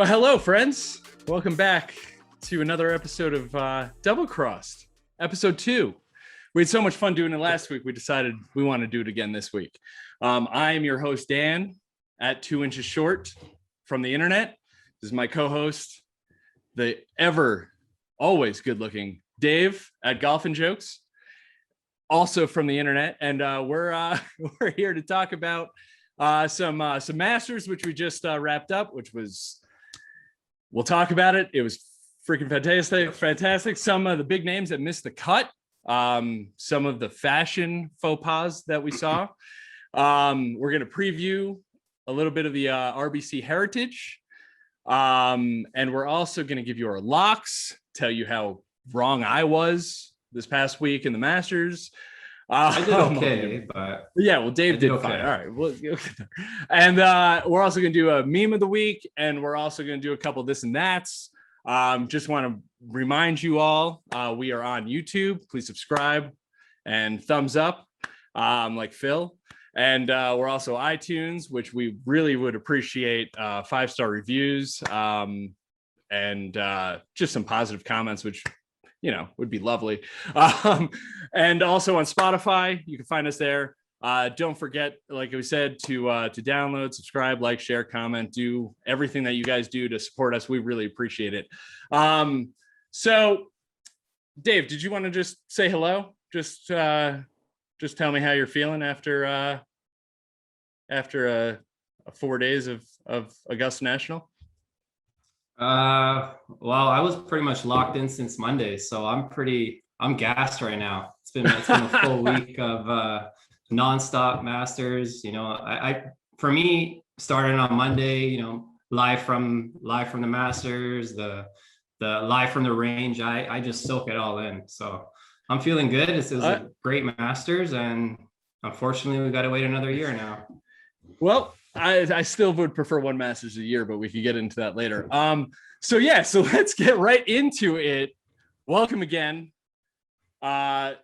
Well, hello, friends. Welcome back to another episode of Double Crossed, episode 2. We had so much fun doing it last week. We decided we want to do it again this week. I am your host, Dan, at 2 inches short from the internet. This is my co-host, the always good-looking Dave at Golf and Jokes, also from the internet. And we're here to talk about some Masters, which we just wrapped up, which was. We'll talk about it. It was freaking fantastic. Some of the big names that missed the cut. Some of the fashion faux pas that we saw. We're going to preview a little bit of the RBC Heritage. And we're also going to give you our locks, tell you how wrong I was this past week in the Masters. I did okay, but yeah, well, Dave did okay. Fine. All right, well, and we're also going to do a meme of the week, and we're also going to do a couple of this and that's. Just want to remind you all, we are on YouTube. Please subscribe and thumbs up, like Phil. And we're also iTunes, which we really would appreciate 5-star reviews and just some positive comments, which would be lovely. And also on Spotify, you can find us there. Don't forget, like we said, to download, subscribe, like, share, comment, do everything that you guys do to support us. We really appreciate it. So Dave, did you want to just say hello? Just tell me how you're feeling after 4 days of Augusta National. Well, I was pretty much locked in since Monday, so I'm gassed right now. It's been a full week of nonstop Masters. For me, starting on Monday, live from the Masters, the live from the range. I just soak it all in. So I'm feeling good. It was a great Masters, and unfortunately, we got to wait another year now. Well, I still would prefer one Masters a year, but we could get into that later. So let's get right into it. Welcome again to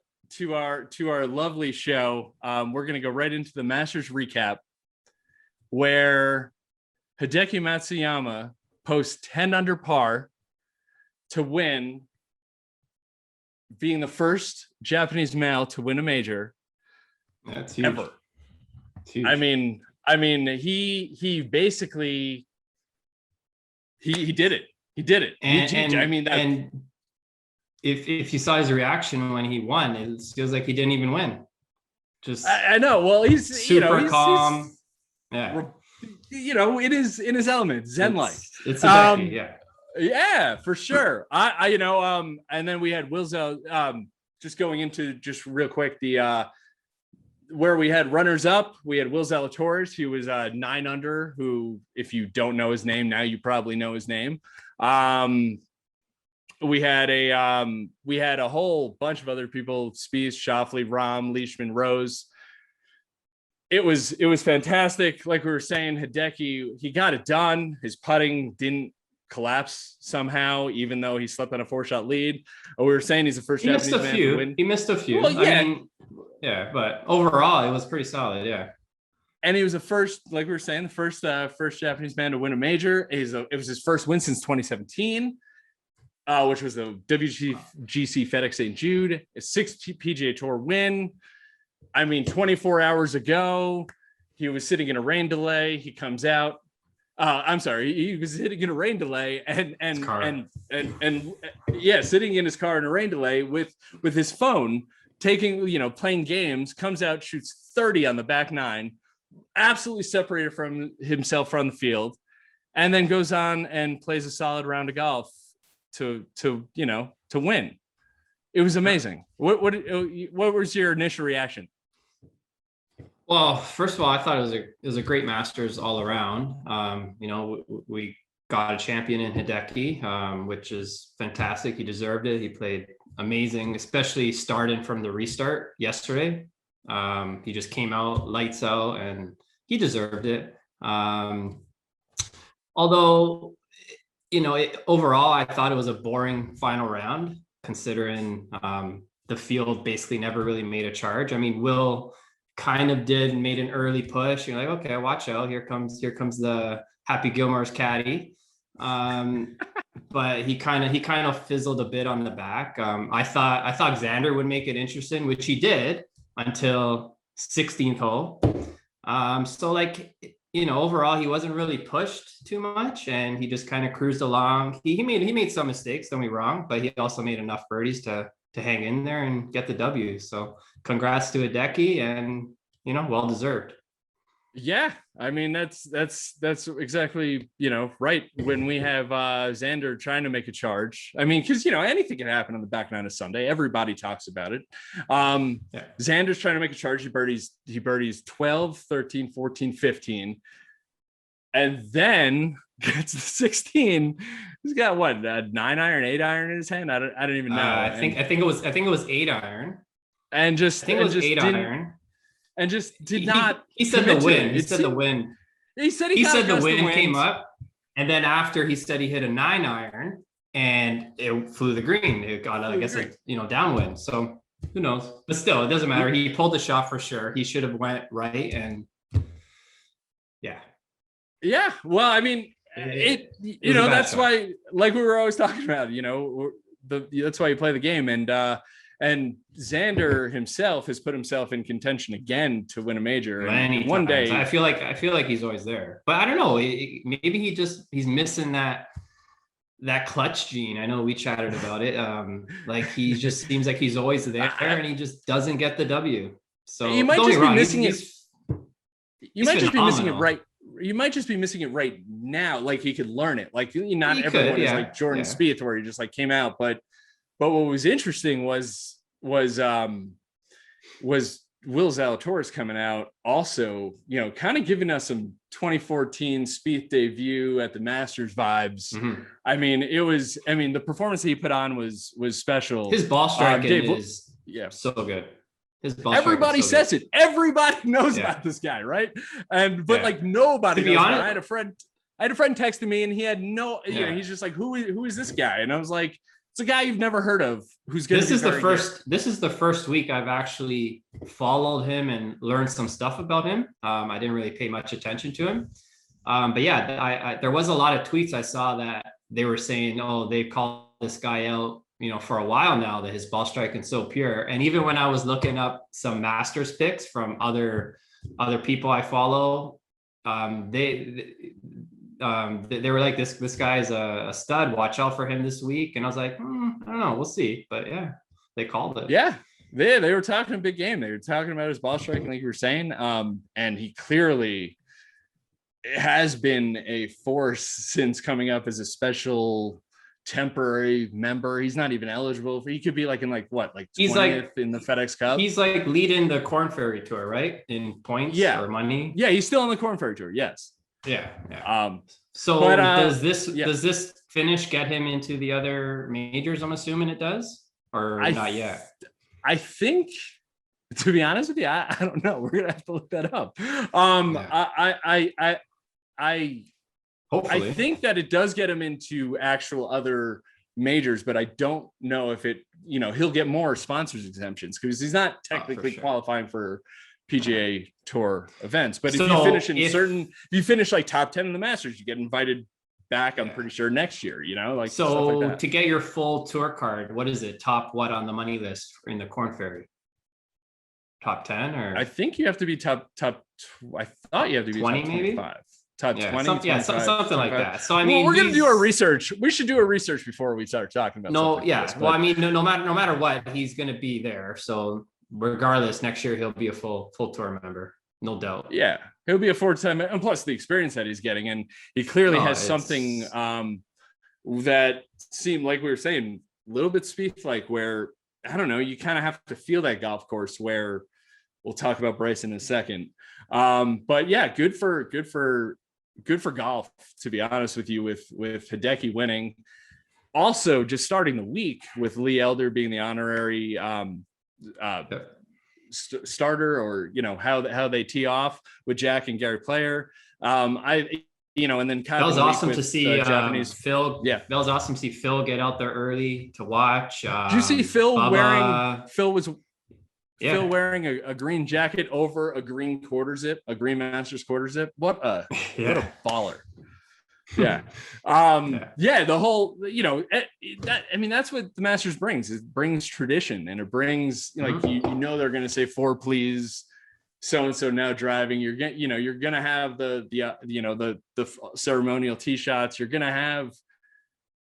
our lovely show. We're going to go right into the Masters recap, where Hideki Matsuyama posts 10 under par to win, being the first Japanese male to win a major. That's huge. Ever. Huge. I mean, he basically he did it. He did it. And if you saw his reaction when he won, it feels like he didn't even win. Just I know. Well, he's super calm. It is in his element, Zen-like. It's Hideki, yeah. Yeah, for sure. And then we had Wilzo. Just going into just real quick where we had runners up, we had Will Zalatoris, who was 9 under, who, if you don't know his name now, you probably know his name. We had a whole bunch of other people: Spieth, Schauffele, Rahm, Leishman, Rose. It was fantastic. Like we were saying, Hideki, he got it done. His putting didn't collapse somehow, even though he slept on a 4-shot lead. We were saying he's the first Japanese man to win. He missed a few. Well, yeah. Yeah, but overall it was pretty solid. Yeah. And he was the first, like we were saying, the first Japanese man to win a major. It was his first win since 2017, which was the WGC FedEx St. Jude, a 6th PGA Tour win. 24 hours ago, he was sitting in a rain delay. He comes out. He was sitting in a rain delay and sitting in his car in a rain delay with his phone, playing games, comes out, shoots 30 on the back 9, absolutely separated from himself from the field, and then goes on and plays a solid round of golf to win. It was amazing. What was your initial reaction? Well, first of all, I thought it was a great Masters all around. We got a champion in Hideki, which is fantastic. He deserved it. He played amazing, especially starting from the restart yesterday. He just came out lights out, and he deserved it. Although, overall, I thought it was a boring final round, considering the field basically never really made a charge. Will kind of made an early push. You're like, okay, watch out. Here comes the Happy Gilmore's caddy. But he kind of fizzled a bit on the back. I thought Xander would make it interesting, which he did until 16th hole. So like, overall he wasn't really pushed too much, and he just kind of cruised along. He made some mistakes, don't be wrong, but he also made enough birdies to hang in there and get the W. So congrats to Hideki, and well deserved. Yeah, I mean that's exactly right. When we have Xander trying to make a charge, I mean, because anything can happen on the back nine of Sunday. Everybody talks about it. Xander's trying to make a charge. He birdies 12, 13, 14, 15, and then gets to 16. He's got what, a 9-iron, 8-iron in his hand. I don't even know. I think it was 8-iron, and just I think it was 8-iron. And just did not. He said the wind. He said the wind. He said the wind came up, and then after he said he hit a 9-iron, and it flew the green. It got, I guess, downwind. So who knows? But still, it doesn't matter. He pulled the shot for sure. He should have went right, and yeah. Well, I mean, that's why, like we were always talking about, that's why you play the game, and Xander himself has put himself in contention again to win a major. And one day, I feel like he's always there, but I don't know. Maybe he's missing that clutch gene. I know we chatted about it. Like he just seems like he's always there, and he just doesn't get the W. So you might just be missing it. You might just be missing it right. You might just be missing it right now. Like he could learn it. Like not everyone is like Jordan Spieth, where he just like came out, but what was interesting was Will Zalatoris coming out also, kind of giving us some 2014 Spieth debut at the Masters vibes. Mm-hmm. I mean, the performance that he put on was special. His ball striking is so good. Everybody says it. Everybody knows about this guy, right? Like nobody knows. Honest, I had a friend texting me, and he had no. He's just like, who is this guy? And I was like, it's a guy you've never heard of. Who's good? This is the first week I've actually followed him and learned some stuff about him. I didn't really pay much attention to him, but yeah, there was a lot of tweets I saw that they were saying, oh, they called this guy out, for a while now, that his ball striking so pure. And even when I was looking up some Masters picks from other people I follow, they were like, this guy's a stud. Watch out for him this week. And I was like, I don't know, we'll see. But yeah, they called it. Yeah, they were talking a big game. They were talking about his ball striking, like you were saying. And he clearly has been a force since coming up as a special temporary member. He's not even eligible for. He could be like in like 20th in the FedEx Cup. He's like leading the Corn Ferry Tour, right? In points or money. Yeah, he's still on the Corn Ferry Tour. Yes. Yeah. Does this finish get him into the other majors? I'm assuming it does, or not yet. I think, to be honest with you, I don't know. We're gonna have to look that up. I think that it does get him into actual other majors, but I don't know if it, he'll get more sponsors exemptions because he's not technically qualifying for PGA Tour events. But if you finish like top 10 in the Masters, you get invited back. I'm pretty sure next year, like so like that. To get your full tour card, what is it? Top what on the money list in the Corn Ferry? Top 10 or I think you have to be top. I thought you have to be 20 top maybe. 25. Top 20, something like that. So I mean, we're gonna do our research. We should do a research before we start talking about. No matter what, he's gonna be there. So regardless, next year he'll be a full tour member, no doubt. Yeah, he'll be a 4-time, and plus the experience that he's getting, and he clearly has something that seemed, like we were saying, a little bit Spieth like, where I don't know, you kind of have to feel that golf course. Where we'll talk about Bryson in a second. But yeah, good for golf, to be honest with you, with Hideki winning. Also, just starting the week with Lee Elder being the honorary starter, or how they tee off with Jack and Gary Player. And then that was awesome to see Japanese Phil. Yeah, that was awesome to see Phil get out there early to watch. Did you see Phil Phil wearing a green jacket over a green quarter zip, a green Masters quarter zip? What a baller. Yeah. Yeah, the whole, that's what the Masters brings. It brings tradition, and it brings, like, you know, they're going to say four please, so and so now driving. You're going to have the ceremonial tee shots. You're going to have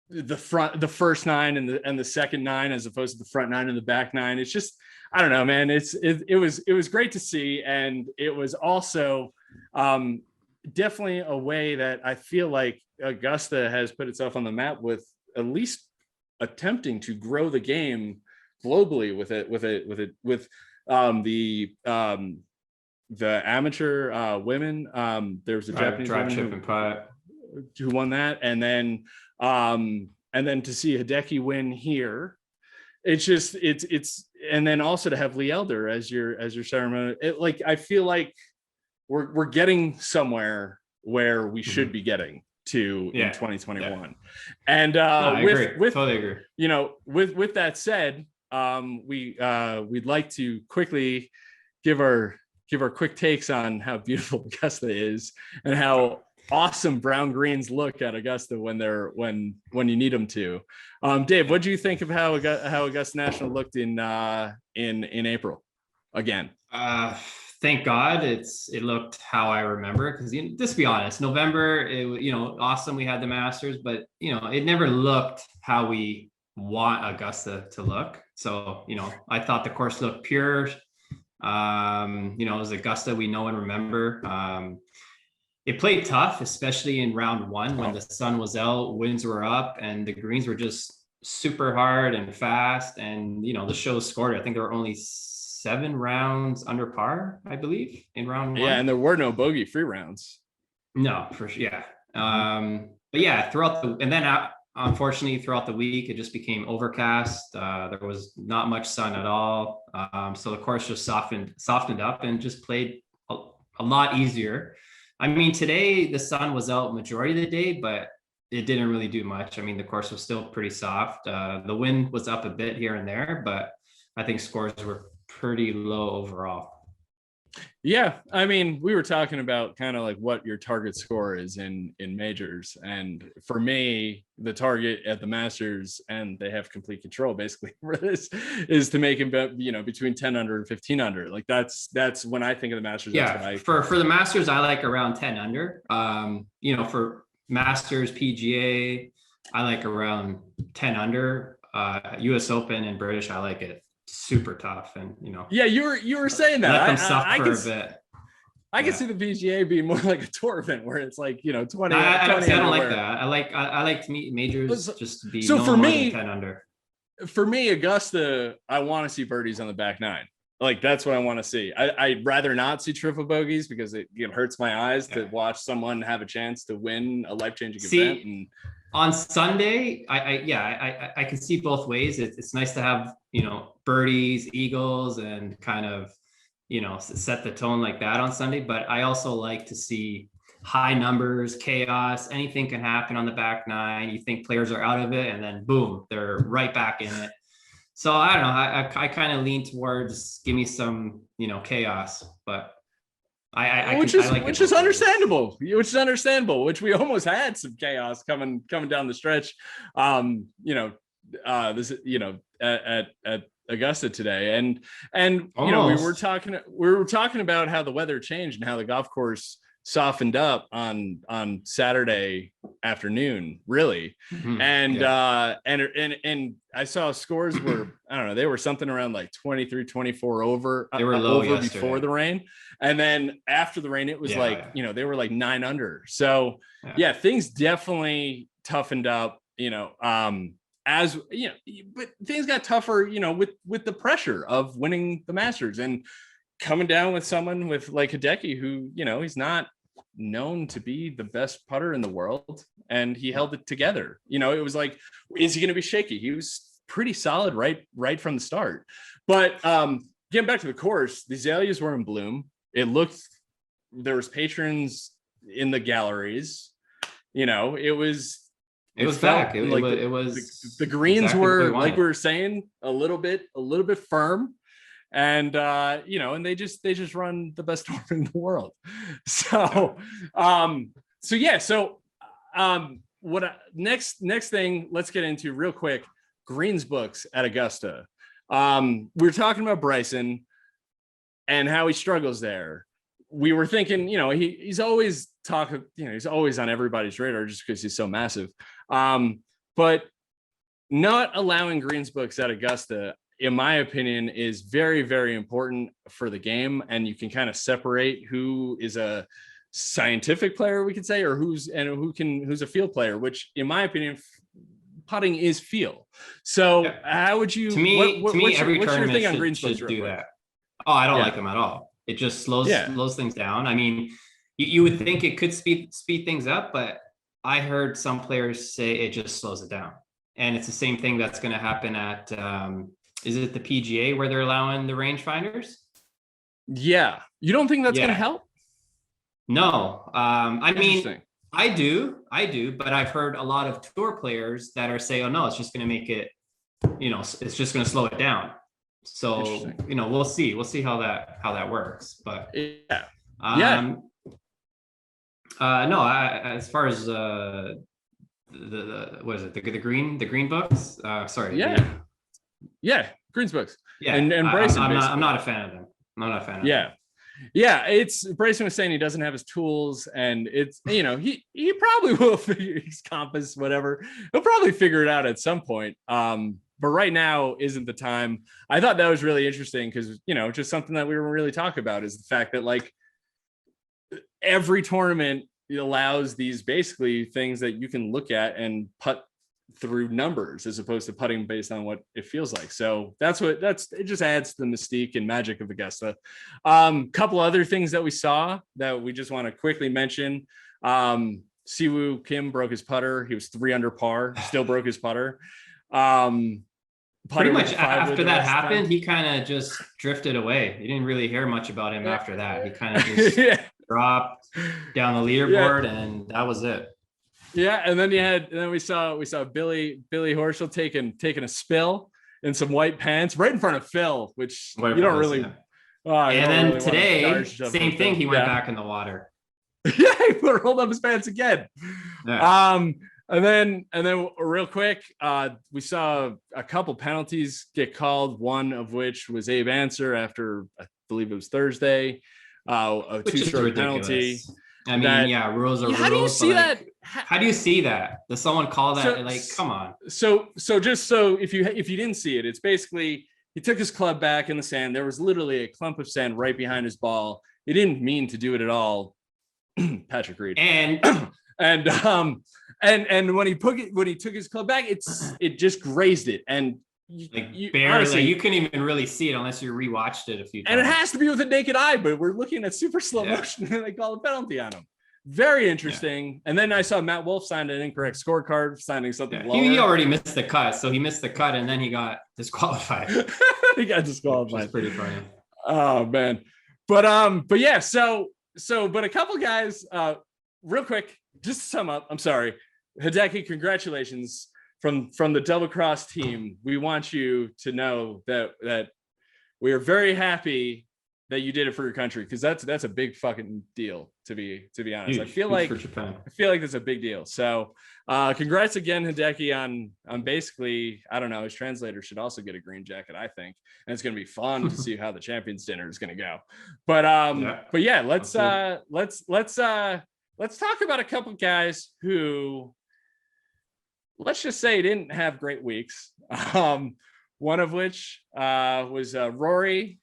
the first nine and the second nine, as opposed to the front nine and the back nine. It's just, I don't know, man. It was great to see, and it was also definitely a way that I feel like Augusta has put itself on the map with at least attempting to grow the game globally the amateur women. There was a Japanese drive ship and putt who won that, and then to see Hideki win here. It's just it's and then also to have Lee Elder as your ceremony. I feel like we're getting somewhere where we should be getting to in 2021. Yeah. And totally agree. With that said, we'd like to quickly give our quick takes on how beautiful Augusta is and how awesome brown greens look at Augusta when you need them to. Dave, what do you think of how Augusta National looked in April again? Thank God it looked how I remember, because just be honest, November, awesome. We had the Masters, but it never looked how we want Augusta to look. So, I thought the course looked pure. It was Augusta we know and remember. It played tough, especially in round one when the sun was out, winds were up, and the greens were just super hard and fast. And, the show scored. I think there were only 7 rounds under par, I believe, in round one. Yeah, and there were no bogey free rounds. No, for sure. Yeah. But yeah, unfortunately, throughout the week, it just became overcast. There was not much sun at all. So the course just softened up and just played a lot easier. I mean, today the sun was out majority of the day, but it didn't really do much. I mean, the course was still pretty soft. The wind was up a bit here and there, but I think scores were pretty low overall. Yeah, I mean, we were talking about kind of like what your target score is in majors, and for me, the target at the Masters, and they have complete control basically for this, is to make it between 10 under and 15 under. Like that's when I think of the Masters. Yeah, for the Masters, I like around 10 under. For Masters, PGA, I like around 10 under. US Open and British, I like it super tough, and yeah, you were saying that let them suffer for a bit. I can see the PGA being more like a tour event where it's like 20. I don't like that. I like to meet majors just to be so for me 10 under. For me, Augusta, I want to see birdies on the back nine. Like that's what I want to see. I'd rather not see triple bogeys because it hurts my eyes to watch someone have a chance to win a life-changing event. And on Sunday, I can see both ways. It's nice to have birdies, eagles, and kind of set the tone like that on Sunday. But I also like to see high numbers, chaos. Anything can happen on the back nine. You think players are out of it, and then boom, they're right back in it. So I don't know. I kind of lean towards give me some chaos, but which is understandable. Which is understandable. Which we almost had some chaos coming down the stretch. This at Augusta today, and we were talking about how the weather changed and how the golf course softened up on Saturday afternoon, really. And I saw scores were, I don't know, they were something around like 23, 24 over. They were low over before the rain. And then after the rain, it was they were like 9 under. So things definitely toughened up, as but things got tougher, with the pressure of winning the Masters and coming down with someone with like Hideki, who, he's not known to be the best putter in the world, and he held it together. It was like, is he going to be shaky? He was pretty solid right from the start. But getting back to the course, the azaleas were in bloom. It looked, there was patrons in the galleries. It was back. It was the greens exactly were, like we were saying, a little bit firm. And and they just run the best tournament in the world. So Next thing, let's get into real quick. Green's books at Augusta. We were talking about Bryson and how he struggles there. We were thinking, he's always he's always on everybody's radar just because he's so massive. But not allowing Green's books at Augusta, in my opinion, is very, very important for the game. And you can kind of separate who is a scientific player, we could say, or who's a field player, which in my opinion, putting is feel. So how would you, to me, every tournament should do that. Oh, I don't like them at all. It just slows things down. I mean, you would think it could speed things up, but I heard some players say it just slows it down. And it's the same thing that's going to happen at, is it the PGA where they're allowing the rangefinders? Yeah. You don't think that's going to help? No. I mean, I do, but I've heard a lot of tour players that are saying, oh no, it's just going to make it, it's just going to slow it down. So, we'll see how that works. But no, as far as the what is it, the green books? Sorry. Green's books. Yeah. And Bryson, I'm not a fan of them. I'm not a fan of them. It's Bryson was saying he doesn't have his tools, and it's he probably will figure his compass, whatever. He'll probably figure it out at some point. But right now isn't the time. I thought that was really interesting because just something that we were really talking about is the fact that like every tournament allows these basically things that you can look at and putt through numbers as opposed to putting based on what it feels like. So it just adds to the mystique and magic of Augusta. Couple other things that we saw that we just want to quickly mention. Siwoo Kim broke his putter. He was 3 under par, still broke his putter. Pretty much after that happened, he kind of just drifted away. You didn't really hear much about him after that. He kind of just dropped down the leaderboard, and that was it. Yeah, and then we saw Billy Horschel taking a spill in some white pants right in front of Phil, which you don't really. Yeah. And then really today, same thing. He went back in the water. Yeah, he rolled up his pants again. Yeah. And then real quick, we saw a couple penalties get called. One of which was Abe Answer after I believe it was Thursday, a 2-stroke penalty. I mean, rules are rules. How do you see that? How do you see that? Does someone call that? Come on. So just so if you didn't see it, it's basically he took his club back in the sand. There was literally a clump of sand right behind his ball. He didn't mean to do it at all. Patrick Reed. And when he took his club back, it just grazed it, and barely. Honestly, you couldn't even really see it unless you rewatched it a few times. And it has to be with a naked eye, but we're looking at super slow motion, and they call a penalty on him. Very interesting. Yeah. And then I saw Matt Wolf signed an incorrect scorecard, signing something lower. He already missed the cut, so he missed the cut, and then he got disqualified. He got disqualified. It's pretty funny. Oh man, but yeah. So but a couple guys, real quick, just to sum up. I'm sorry, Hideki. Congratulations from the Double Cross team. We want you to know that we are very happy that you did it for your country, because that's a big fucking deal, to be honest. I feel like that's a big deal. So congrats again, Hideki, on basically, I don't know, his translator should also get a green jacket, I think. And it's gonna be fun to see how the champions dinner is gonna go. But yeah, let's talk about a couple guys who, let's just say, didn't have great weeks. One of which was Rory,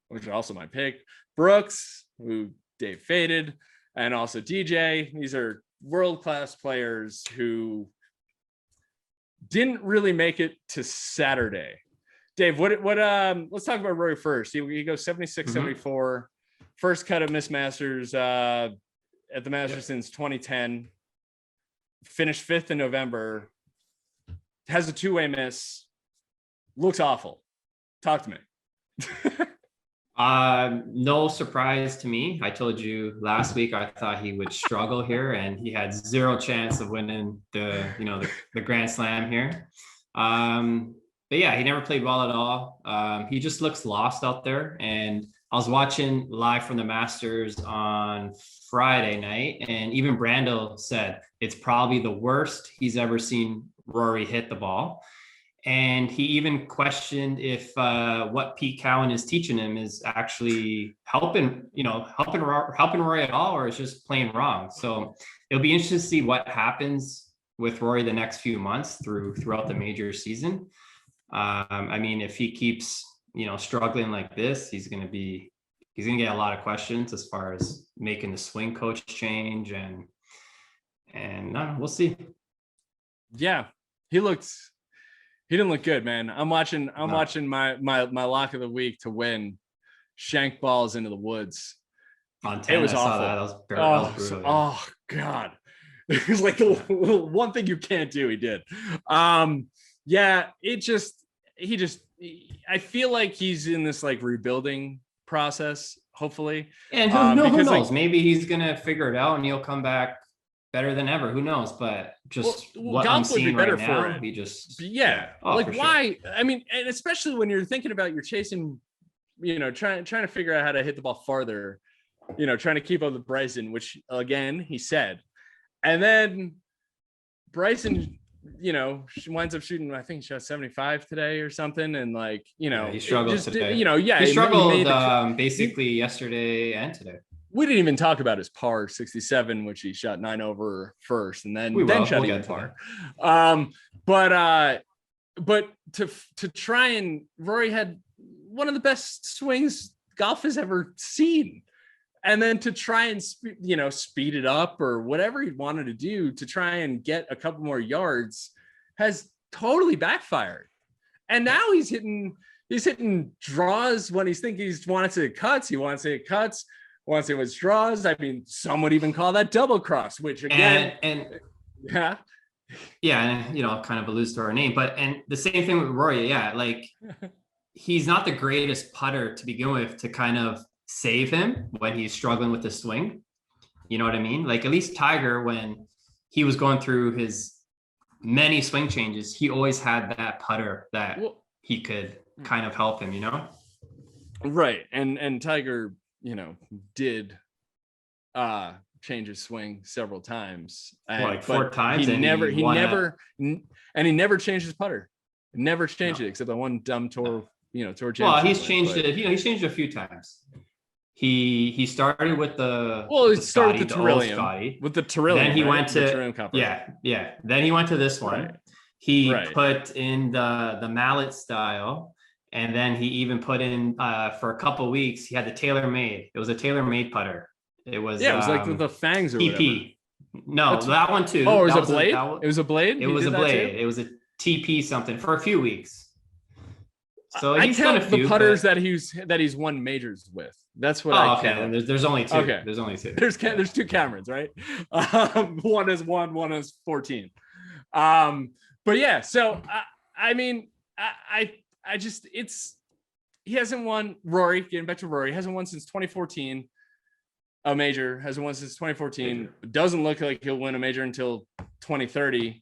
which is also my pick, Brooks, who Dave faded, and also DJ. These are world-class players who didn't really make it to Saturday. Dave, what let's talk about Rory first. He goes 76, 74, first cut of Miss Masters at the Masters since 2010. Finished 5th in November, has a 2-way miss, looks awful. Talk to me. No surprise to me. I told you last week I thought he would struggle here, and he had zero chance of winning the Grand Slam here. But yeah, he never played well at all. He just looks lost out there, and I was watching live from the Masters on Friday night, and even Brando said it's probably the worst he's ever seen Rory hit the ball. And he even questioned if what Pete Cowan is teaching him is actually helping Rory at all, or is just playing wrong. So it'll be interesting to see what happens with Rory the next few months throughout the major season. I mean, if he keeps, struggling like this, he's going to get a lot of questions as far as making the swing coach change, and we'll see. Yeah, he didn't look good, man. I'm watching my lock of the week to win shank balls into the woods. Montana, it was awful. That was brutal. Oh God. It was like the one thing you can't do, he did. Yeah, I feel like he's in this like rebuilding process, hopefully. And who knows? Like, maybe he's gonna figure it out and he'll come back better than ever. Who knows? But just what I'm seeing right now, he just why? Sure. I mean, and especially when you're thinking about you're chasing, trying to figure out how to hit the ball farther, trying to keep up with Bryson, which again he said, and then Bryson, winds up shooting. I think he shot 75 today or something, and he struggled today. He struggled basically yesterday and today. We didn't even talk about his par 67, which he shot 9 over first, and then shot even par. But to try and Rory had one of the best swings golf has ever seen, and then to try and speed it up or whatever he wanted to do to try and get a couple more yards has totally backfired. And now he's hitting draws when he's thinking he wants to hit cuts. He wants to hit cuts. Once it was draws, I mean, some would even call that double cross, which again, and kind of alludes to our name. But and the same thing with Rory, like he's not the greatest putter to begin with to kind of save him when he's struggling with the swing. You know what I mean? Like at least Tiger, when he was going through his many swing changes, he always had that putter that he could kind of help him. Right, and Tiger, did change his swing several times, like 4 times. He never changed his putter. Never changed it except the one dumb tour. Tour. Well, he's changed it. He's changed it a few times. He started with the started with the Trillium. With the Trillium. Then he went to Then he went to this one. Right. He put in the mallet style. And then he even put in for a couple weeks, he had the tailor-made. It was a tailor-made putter. It was it was like the fangs or TP. Whatever. No, that one too. Oh, it was a blade? It was a blade? It was a blade. It was a TP something for a few weeks. So I count the putters that he's won majors with. That's what I count. There's only 2. Okay. There's only 2. There's 2 Camerons, right? One is 1, one is 14. But yeah, so he hasn't won. Rory, getting back to Rory, hasn't won since 2014. A major hasn't won since 2014. Doesn't look like he'll win a major until 2030.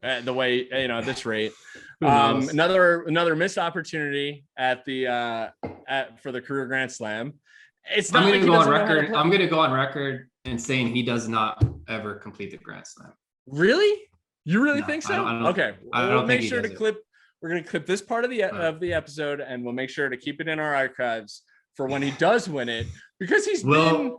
At the way at this rate. Another missed opportunity at the for the career Grand Slam. It's not. I'm going to go on record and saying he does not ever complete the Grand Slam. Really? You really think so? Okay. We'll make sure to clip. We're going to clip this part of the episode, and we'll make sure to keep it in our archives for when he does win it, because he's been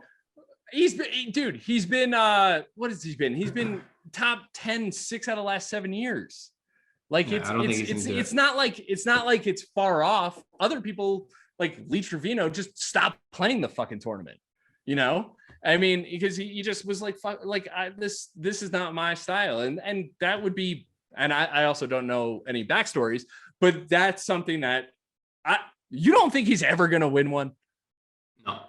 what has he been? He's been top 10 6 out of the last 7 years. Like it's not like it's far off. Other people like Lee Trevino just stopped playing the fucking tournament. I mean, because he just was like, this is not my style, and that would be. And I also don't know any backstories, but that's something that you don't think he's ever going to win one? No.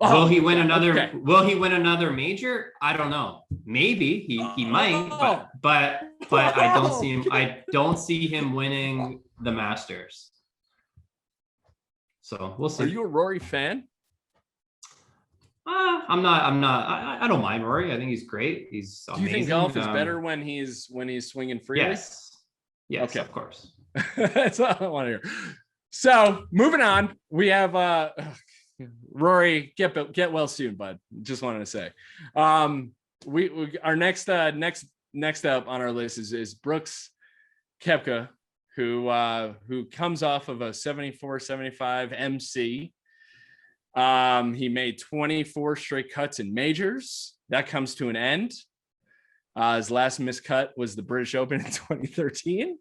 Will he win another? Okay. Will he win another major? I don't know. Maybe he might, but I don't see him. I don't see him winning the Masters. So we'll see. Are you a Rory fan? I'm not. I don't mind Rory. I think he's great. He's amazing. Do you think golf is better when he's swinging freely? Yes. Okay. Of course. That's all I want to hear. So moving on, we have Rory, get well soon, bud. Just wanted to say. We our next up on our list is Brooks Koepka, who comes off of a 74-75 MC. He made 24 straight cuts in majors. That comes to an end. His last miscut was the British Open in 2013.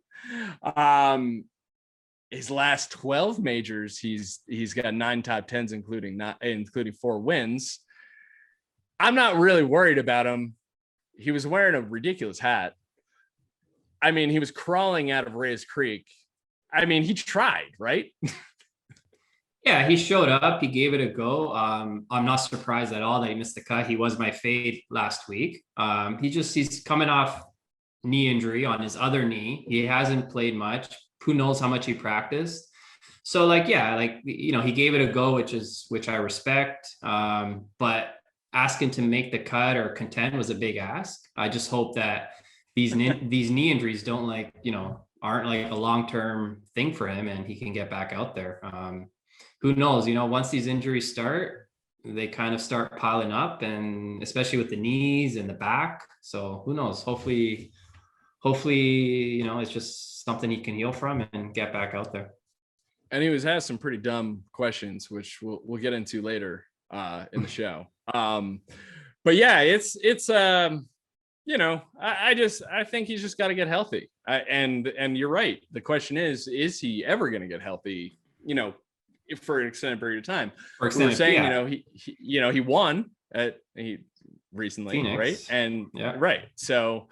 His last 12 majors, he's got 9 top 10s, including 4 wins. I'm not really worried about him. He was wearing a ridiculous hat. I mean, he was crawling out of Reyes Creek. I mean, he tried, right? Yeah, he showed up. He gave it a go. I'm not surprised at all that he missed the cut. He was my fade last week. He's coming off knee injury on his other knee. He hasn't played much. Who knows how much he practiced? So he gave it a go, which I respect. But asking to make the cut or contend was a big ask. I just hope that these knee injuries aren't like a long-term thing for him and he can get back out there. Who knows, once these injuries start, they kind of start piling up, and especially with the knees and the back. So who knows, hopefully, it's just something he can heal from and get back out there. And he was asked some pretty dumb questions, which we'll get into later in the show. But yeah, it's I think he's just got to get healthy. And you're right. The question is he ever going to get healthy? For an extended period of time. We're saying, he won recently, Phoenix. Right? And right. So,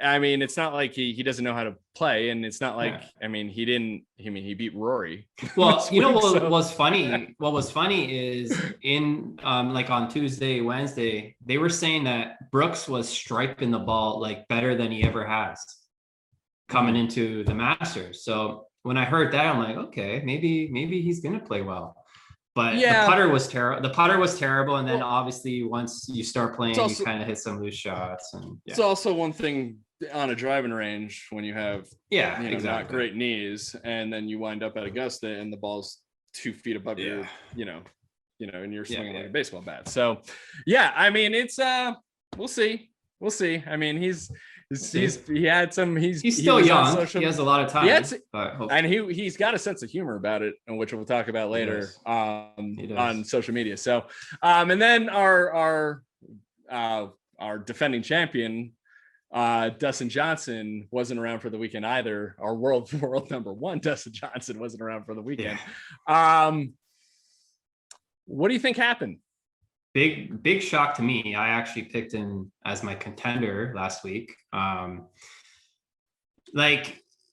I mean, it's not like he doesn't know how to play, and it's not like he beat Rory. Well, what was funny? What was funny is on Tuesday, Wednesday, they were saying that Brooks was striping the ball like better than he ever has coming into the Masters. So when I heard that, I'm like, okay, maybe he's gonna play well. But the putter was terrible. The putter was terrible, and then obviously once you start playing, you kind of hit some loose shots. And it's also one thing on a driving range when you have not great knees, and then you wind up at Augusta and the ball's 2 feet above your, and you're swinging like a baseball bat. So, I mean, it's we'll see. I mean, he's still young. He has a lot of time. And he's got a sense of humor about it, and which we'll talk about later on social media. So, and then our defending champion, Dustin Johnson, wasn't around for the weekend either. Our world number 1, Dustin Johnson, wasn't around for the weekend. What do you think happened? Big shock to me. I actually picked him as my contender last week.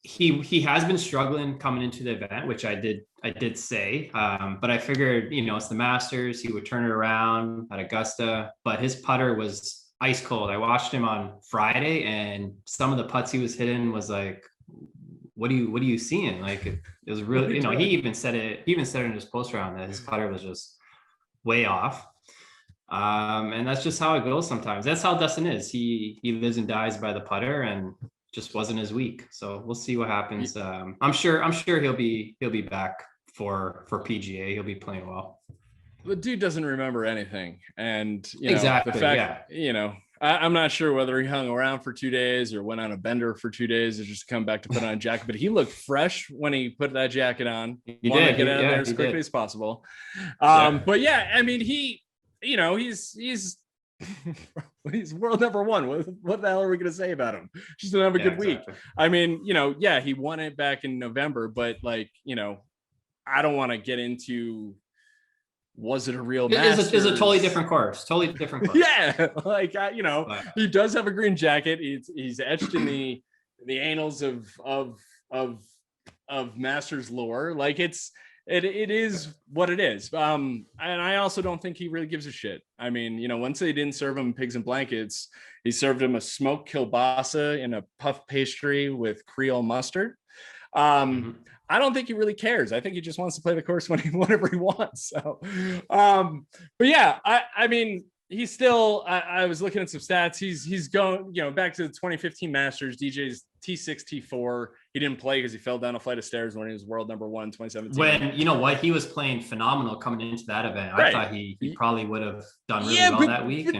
He has been struggling coming into the event, which I did say. But I figured, it's the Masters, he would turn it around at Augusta. But his putter was ice cold. I watched him on Friday, and some of the putts he was hitting was like, what are you seeing? Like it was really, he even said it in his post round that his putter was just way off. And that's just how it goes sometimes. That's how Dustin is. He lives and dies by the putter, and just wasn't his week. So we'll see what happens. I'm sure he'll be back for PGA. He'll be playing well. The dude doesn't remember anything, and exactly the fact, I'm not sure whether he hung around for 2 days or went on a bender for 2 days or just come back to put on a jacket. But he looked fresh when he put that jacket on. He wanted to get out of there as quickly as possible. But I mean, he's world number 1. What the hell are we going to say about him? Just to have a good week. I mean, he won it back in November, but I don't want to get into, was it a real Masters? It's a totally different course. Yeah. He does have a green jacket. He's etched in the annals of Masters lore. Like it is what it is. And I also don't think he really gives a shit. I mean, once they didn't serve him pigs and blankets, he served him a smoked kielbasa in a puff pastry with Creole mustard. I don't think he really cares. I think he just wants to play the course whenever he wants. So, but I mean, he's still, I was looking at some stats. He's going, back to the 2015 Masters, DJ's T6, T4. He didn't play because he fell down a flight of stairs when he was world number 1 in 2017. When, you know what, he was playing phenomenal coming into that event. Right. I thought he probably would have done really well that week.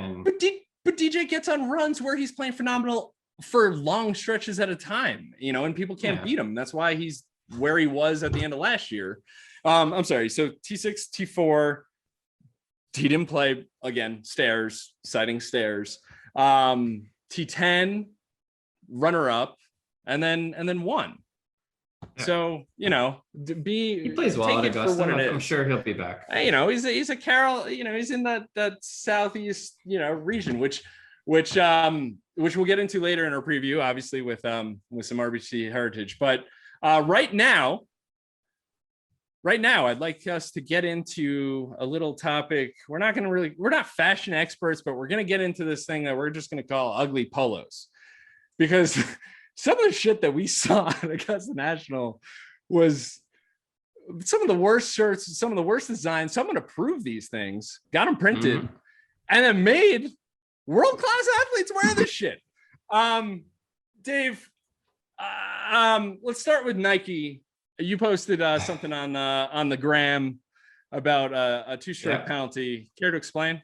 But DJ gets on runs where he's playing phenomenal for long stretches at a time, and people can't beat him. That's why he's where he was at the end of last year. I'm sorry. So T6, T4, he didn't play again, citing stairs. T10, runner up, and then won. Yeah. So, he plays well at Augusta. I'm sure he'll be back. He's a Carroll, he's in that southeast, region, which we'll get into later in our preview, obviously with some RBC Heritage. But right now, I'd like us to get into a little topic. We're not fashion experts, but we're going to get into this thing that we're just going to call ugly polos, because some of the shit that we saw at Augusta National was some of the worst shirts, some of the worst designs. Someone approved these things, got them printed, and then made world-class athletes wear this shit. Dave, let's start with Nike. You posted something on the gram about a two-stroke penalty. Care to explain?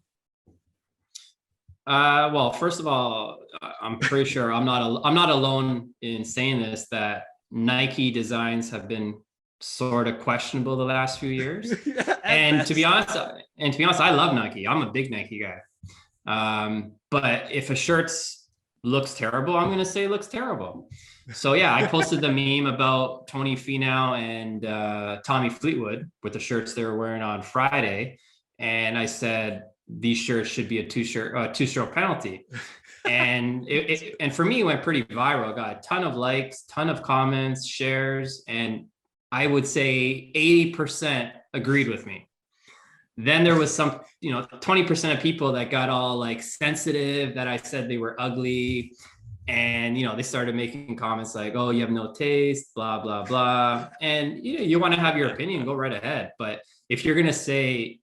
Well, first of all, I'm pretty sure I'm not alone in saying this, that Nike designs have been sort of questionable the last few years. And to be honest, I love Nike. I'm a big Nike guy. But if a shirt looks terrible, I'm going to say it looks terrible. So yeah, I posted the meme about Tony Finau and Tommy Fleetwood with the shirts they were wearing on Friday. And I said, these shirts should be a two-stroke penalty. And and for me, it went pretty viral. Got a ton of likes, ton of comments, shares. And I would say 80% agreed with me. Then there was some, 20% of people that got all like sensitive that I said they were ugly. And, they started making comments like, oh, you have no taste, blah, blah, blah. And, you want to have your opinion, go right ahead. But if you're going to say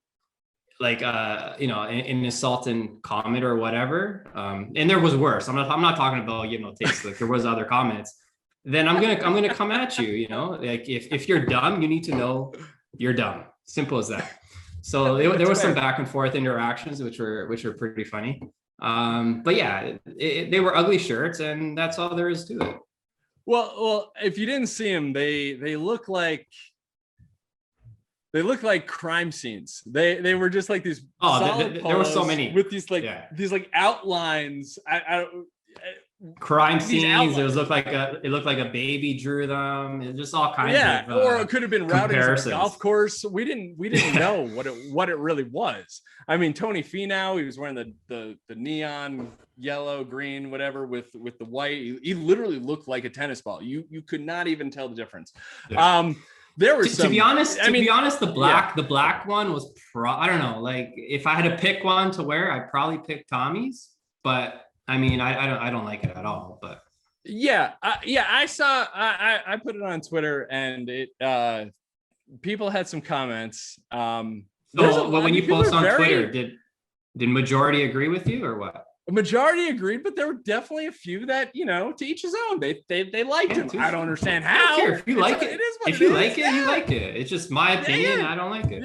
like, an insulting comment or whatever, and there was worse. I'm not talking about, you have no taste. Like there was other comments. Then I'm going to come at you, like if you're dumb, you need to know you're dumb. Simple as that. So there was some back and forth interactions, which were pretty funny. But yeah, they were ugly shirts, and that's all there is to it. Well, if you didn't see them, they look like crime scenes. They were just like these. There were so many with these outlines. Crime scenes. It looked like a baby drew them. It just all kinds of or it could have been routing on a golf course. We didn't know what it really was. I mean, Tony Finau, he was wearing the neon yellow, green, whatever with the white. He literally looked like a tennis ball. You could not even tell the difference. Yeah. There was to be honest, the black one was I don't know. Like if I had to pick one to wear, I'd probably pick Tommy's, but I mean, I don't like it at all, but I saw, I put it on Twitter, and it, people had some comments. So when you post on Twitter, did majority agree with you or what? A majority agreed, but there were definitely a few that, to each his own. They liked him. I don't understand how. If you like it, you like it. It's just my opinion. Yeah. I don't like it.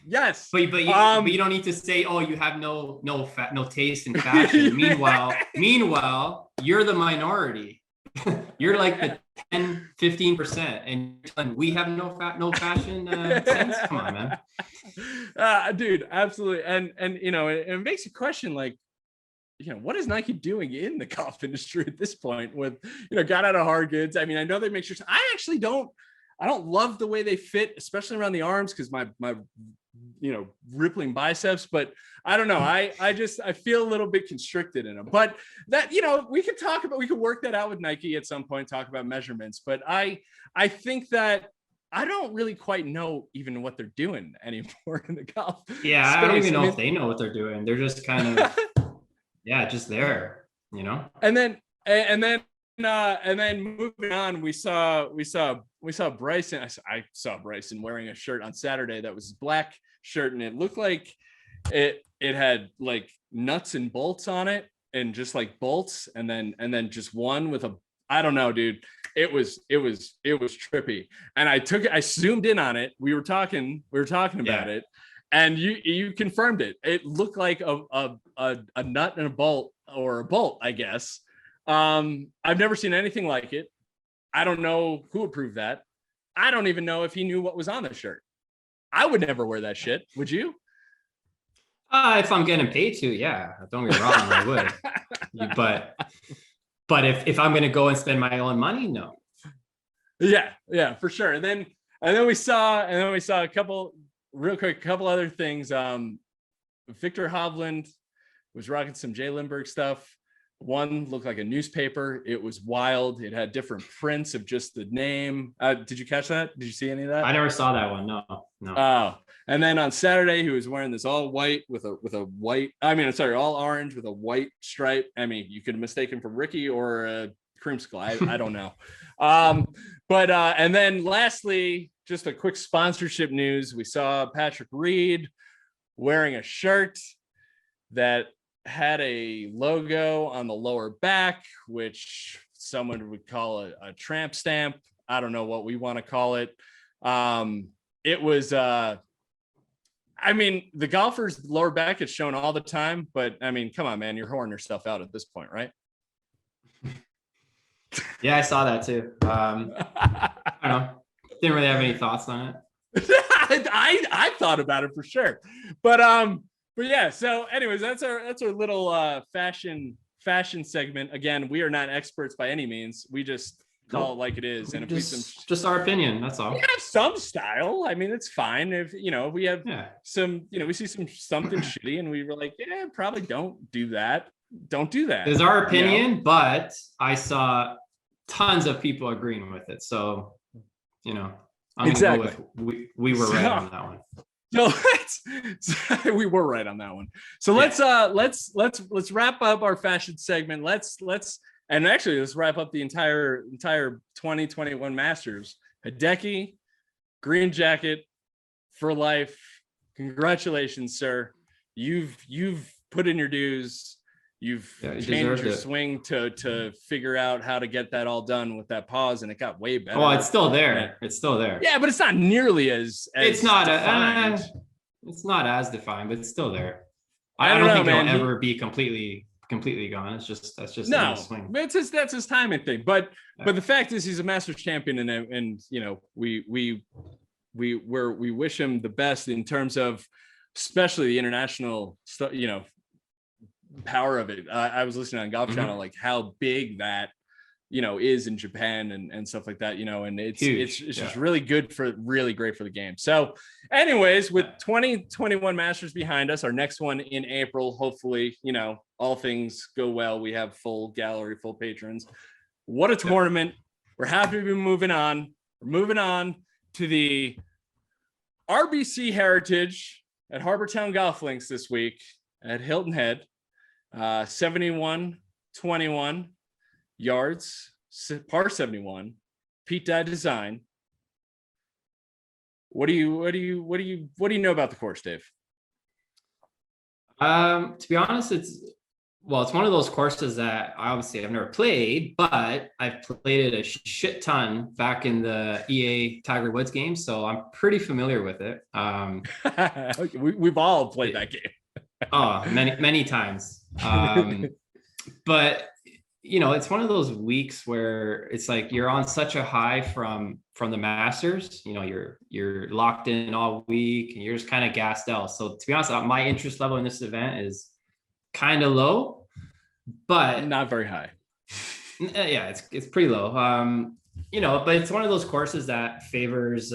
Yes. But you don't need to say, oh, you have no taste in fashion. Meanwhile, you're the minority. You're like the 10-15%, and we have no fashion sense. Come on, man. Dude, absolutely. And it makes you question, like, what is Nike doing in the golf industry at this point with, got out of hard goods? I mean, I know they make sure. I actually don't love the way they fit, especially around the arms, because my rippling biceps, but I don't know. I feel a little bit constricted in them, but that, we could work that out with Nike at some point, talk about measurements, but I think that I don't really quite know even what they're doing anymore in the golf. Yeah. space. I don't even know if they know what they're doing. They're just kind of, just there, And then moving on, we saw Bryson. I saw Bryson wearing a shirt on Saturday that was his black shirt, and it looked like it had like nuts and bolts on it, and just like bolts, and then just one with a, I don't know, dude. It was trippy. And I zoomed in on it. We were talking about it, and you confirmed it. It looked like a nut and a bolt, or a bolt, I guess. I've never seen anything like it. I don't know who approved that. I don't even know if he knew what was on the shirt. I would never wear that shit. Would you? If I'm getting paid to, yeah. Don't get me wrong, I would. But if I'm gonna go and spend my own money, no. Yeah, for sure. And then we saw a couple other things. Victor Hovland was rocking some Jay Lindbergh stuff. One looked like a newspaper. It was wild. It had different prints of just the name. Did you catch that? Did you see any of that? I never saw that one. No. Oh, and then on Saturday, he was wearing this all white with a white. All orange with a white stripe. I mean, you could mistake him for Ricky or a creamsicle. I don't know. And then lastly, just a quick sponsorship news. We saw Patrick Reed wearing a shirt that had a logo on the lower back, which someone would call a tramp stamp. I don't know what we want to call it. It was, the golfer's lower back is shown all the time, but I mean, come on, man, you're whoring yourself out at this point, right? Yeah, I saw that too. I don't know. Didn't really have any thoughts on it. I thought about it for sure, but yeah. So, anyways, that's our little fashion segment. Again, we are not experts by any means. We just call it like it is, and if just our opinion, that's all. We have some style. I mean, it's fine if we have some. We see something shitty, and we were like, yeah, probably don't do that. Don't do that. It's our opinion, but I saw tons of people agreeing with it. So, I'm exactly. Gonna go with we were right on that one. So we were right on that one. So let's wrap up our fashion segment. Let's wrap up the entire 2021 Masters. Hideki, green jacket for life. Congratulations, sir. You've put in your dues. You've changed your swing to figure out how to get that all done with that pause, and it got way better. Oh, it's still there. It's still there. Yeah, but it's not nearly as it's not defined. It's not as defined, but it's still there. I don't think it'll ever be completely gone. That's just no swing. That's his timing thing. But the fact is, he's a Masters champion, and we wish him the best in terms of especially the international stuff. Power of it. I was listening on Golf Channel, like how big that is in Japan and stuff like that, and it's just really great for the game. So anyways, with 2021 Masters behind us, our next one in April, hopefully, all things go well, we have full gallery, full patrons. What a tournament. We're happy to be moving on. We're moving on to the RBC Heritage at Harbor Town Golf Links this week at Hilton Head. 71-21 yards, par 71, Pete Dye design. What do you know about the course, Dave? To be honest, it's one of those courses that obviously I've never played, but I've played it a shit ton back in the EA Tiger Woods game, so I'm pretty familiar with it. We've all played that game. Oh, many times. But it's one of those weeks where it's like you're on such a high from the Masters. You're locked in all week and you're just kind of gassed out. So to be honest, my interest level in this event is kind of low, but not very high. Yeah, it's pretty low. But it's one of those courses that favors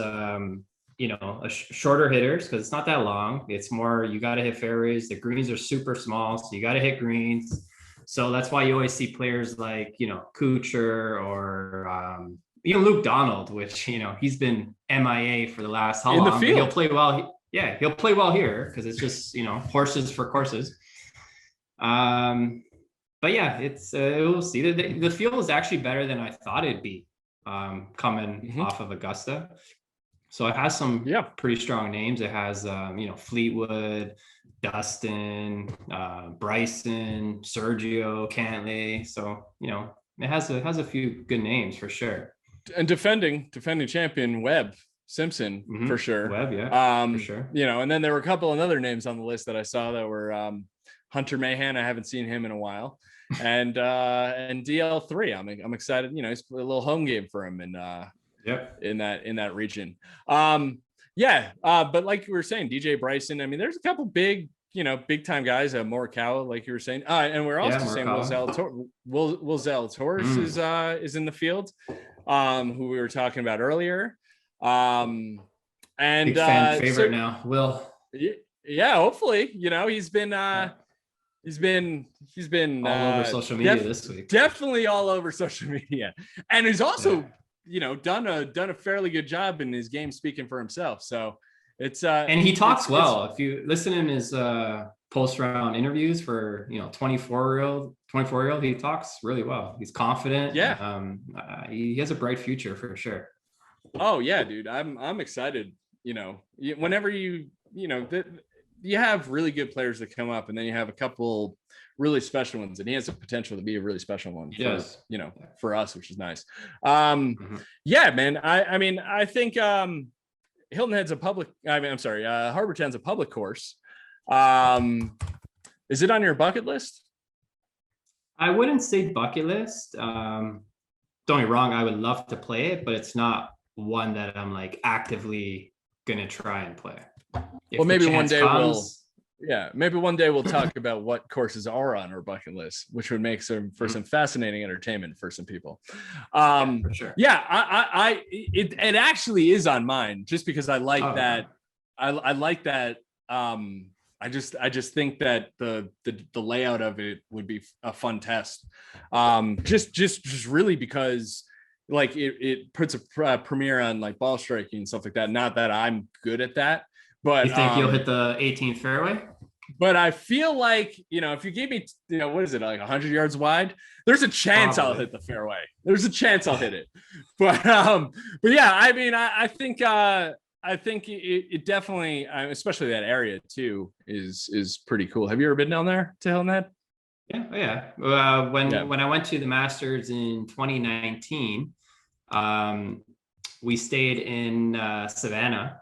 shorter hitters because it's not that long. It's more, you got to hit fairways. The greens are super small, so you got to hit greens. So that's why you always see players like, Kuchar or even Luke Donald, which, he's been MIA for the last how long? In the field. He'll play well. Yeah, he'll play well here because it's just, horses for courses. But yeah, it's we'll see. The field is actually better than I thought it'd be coming off of Augusta. So it has some pretty strong names. It has, Fleetwood, Dustin, Bryson, Sergio, Cantlay. So, it has a few good names for sure. And defending champion Webb Simpson for sure. Webb, for sure. And then there were a couple of other names on the list that I saw that were Hunter Mahan. I haven't seen him in a while. And DL3. I'm excited. It's a little home game for him in that region. But like you were saying, DJ Bryson. I mean, there's a couple big time guys. Morikawa, like you were saying, and we're also saying Will Zalatoris is in the field, who we were talking about earlier. And big fan favorite now, Will. Yeah, hopefully, he's been all over social media this week. Definitely all over social media, and he's also done a fairly good job in his game speaking for himself. So it's and he talks well. If you listen in his post round interviews for 24-year-old, he talks really well. He's confident. He has a bright future for sure. Oh yeah, dude, I'm excited. Whenever you have really good players that come up, and then you have a couple really special ones, and he has the potential to be a really special one for us, which is nice. Yeah, man. I think Hilton Head's Harbor Town's a public course. Is it on your bucket list? I wouldn't say bucket list. Don't get me wrong, I would love to play it, but it's not one that I'm like actively gonna try and play. Well, maybe one day we'll talk about what courses are on our bucket list, which would make some fascinating entertainment for some people. For sure. Yeah, it actually is on mine, just because I like that. I like that. I just think that the layout of it would be a fun test. Just really because like it puts a premiere on like ball striking and stuff like that. Not that I'm good at that. But you think you'll hit the 18th fairway? But I feel like, if you gave me, what is it, like 100 yards wide, there's a chance I'll hit the fairway. There's a chance I'll hit it. But yeah, I mean, I think it definitely, especially that area too, is pretty cool. Have you ever been down there to Hilton Head? Yeah. When I went to the Masters in 2019, we stayed in Savannah.